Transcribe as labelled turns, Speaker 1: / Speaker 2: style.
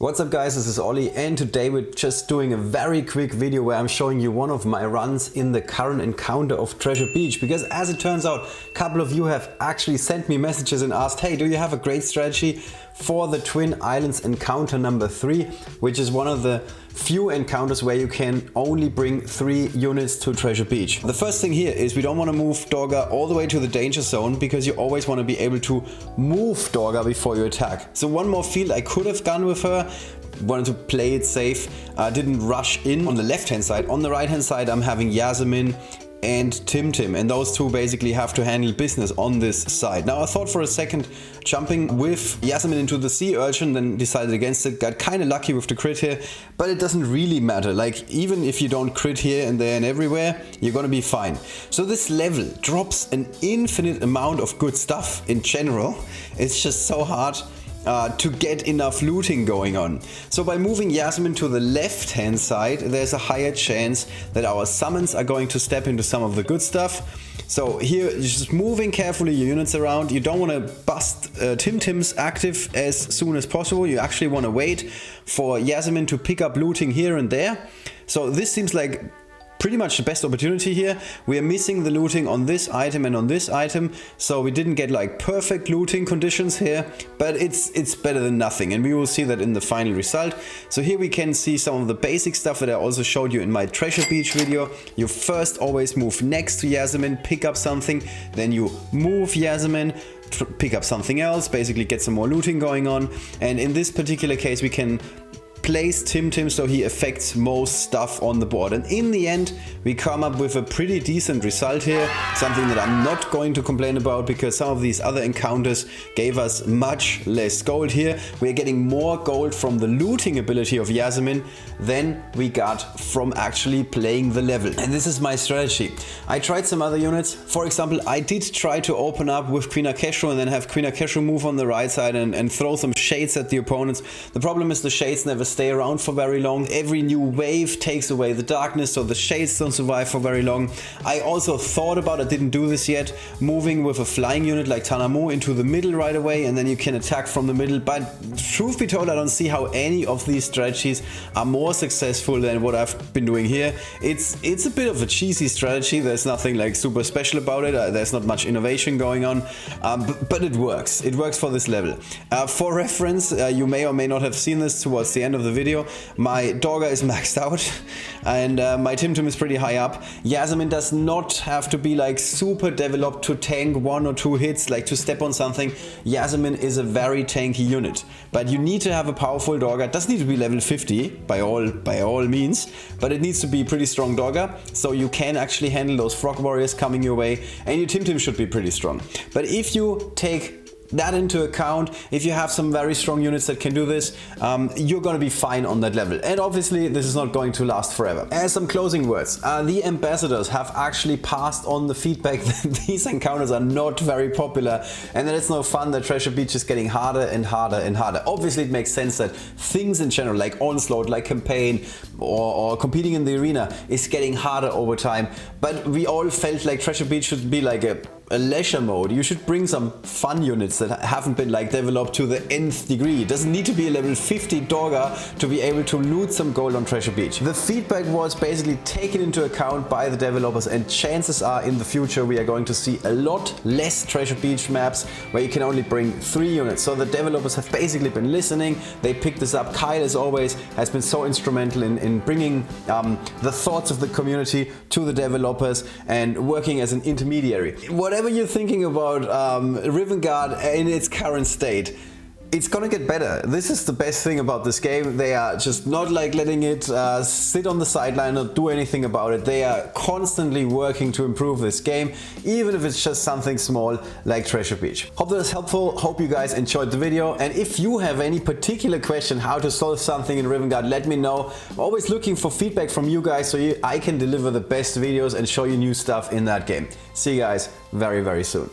Speaker 1: What's up guys, this is Ollie and today we're just doing a very quick video where I'm showing you one of my runs in the current encounter of Treasure Beach, because as it turns out a couple of you have actually sent me messages and asked, hey, do you have a great strategy for the Twin Islands encounter number 3, which is one of the few encounters where you can only bring 3 units to Treasure Beach. The first thing here is we don't want to move Dorga all the way to the danger zone, because you always want to be able to move Dorga before you attack. So one more field I could have gone with her, wanted to play it safe, didn't rush in on the left hand side. On the right hand side I'm having Yasamin and Tim, and those two basically have to handle business on this side. Now I thought for a second jumping with Yasamin into the sea urchin, then decided against it, got kind of lucky with the crit here, but it doesn't really matter. Like, even if you don't crit here and there and everywhere, you're gonna be fine. So this level drops an infinite amount of good stuff in general. It's just so hard to get enough looting going on. So by moving Yasamin to the left hand side, there's a higher chance that our summons are going to step into some of the good stuff. So here, just moving carefully your units around. You don't want to bust Tim's active as soon as possible. You actually want to wait for Yasamin to pick up looting here and there. So this seems like pretty much the best opportunity here. We are missing the looting on this item and on this item, so we didn't get like perfect looting conditions here, but it's better than nothing, and we will see that in the final result. So here we can see some of the basic stuff that I also showed you in my Treasure Beach video. You first always move next to Yasamin, pick up something, then you move Yasamin, pick up something else, basically get some more looting going on. And in this particular case we can place Tim so he affects most stuff on the board, and in the end we come up with a pretty decent result here, something that I'm not going to complain about, because some of these other encounters gave us much less gold. Here we're getting more gold from the looting ability of Yasamin than we got from actually playing the level, and this is my strategy. I tried some other units. For example, I did try to open up with Queen Akeshu and then have Queen Akeshu move on the right side and throw some shades at the opponents. The problem is the shades never stay around for very long. Every new wave takes away the darkness, so the shades don't survive for very long. I also thought about, I didn't do this yet, moving with a flying unit like Tanamu into the middle right away, and then you can attack from the middle. But truth be told, I don't see how any of these strategies are more successful than what I've been doing here. It's a bit of a cheesy strategy. There's nothing like super special about it. There's not much innovation going on, but it works. It works for this level. For reference, you may or may not have seen this towards the end of the video. My Dorga is maxed out and my Tim is pretty high up. Yasamin does not have to be like super developed to tank 1 or 2 hits, like to step on something. Yasamin is a very tanky unit, but you need to have a powerful Dorga. It doesn't need to be level 50 by all means, but it needs to be pretty strong Dorga, so you can actually handle those frog warriors coming your way, and your Tim should be pretty strong. But if you take that into account, if you have some very strong units that can do this, you're gonna be fine on that level. And obviously this is not going to last forever. As some closing words, the ambassadors have actually passed on the feedback that these encounters are not very popular and that it's no fun, that Treasure Beach is getting harder and harder and harder. Obviously it makes sense that things in general, like Onslaught, like Campaign, or competing in the arena, is getting harder over time, but we all felt like Treasure Beach should be like a leisure mode. You should bring some fun units that haven't been like developed to the nth degree. It doesn't need to be a level 50 Dorga to be able to loot some gold on Treasure Beach. The feedback was basically taken into account by the developers, and chances are in the future we are going to see a lot less Treasure Beach maps where you can only bring 3 units. So the developers have basically been listening. They picked this up. Kyle, as always, has been so instrumental in bringing the thoughts of the community to the developers and working as an intermediary. Whatever you're thinking about Riven Guard in its current state, it's gonna get better. This is the best thing about this game. They are just not like letting it sit on the sideline or do anything about it. They are constantly working to improve this game, even if it's just something small like Treasure Beach. Hope that was helpful. Hope you guys enjoyed the video. And if you have any particular question how to solve something in Riven Guard, let me know. I'm always looking for feedback from you guys so I can deliver the best videos and show you new stuff in that game. See you guys very, very soon.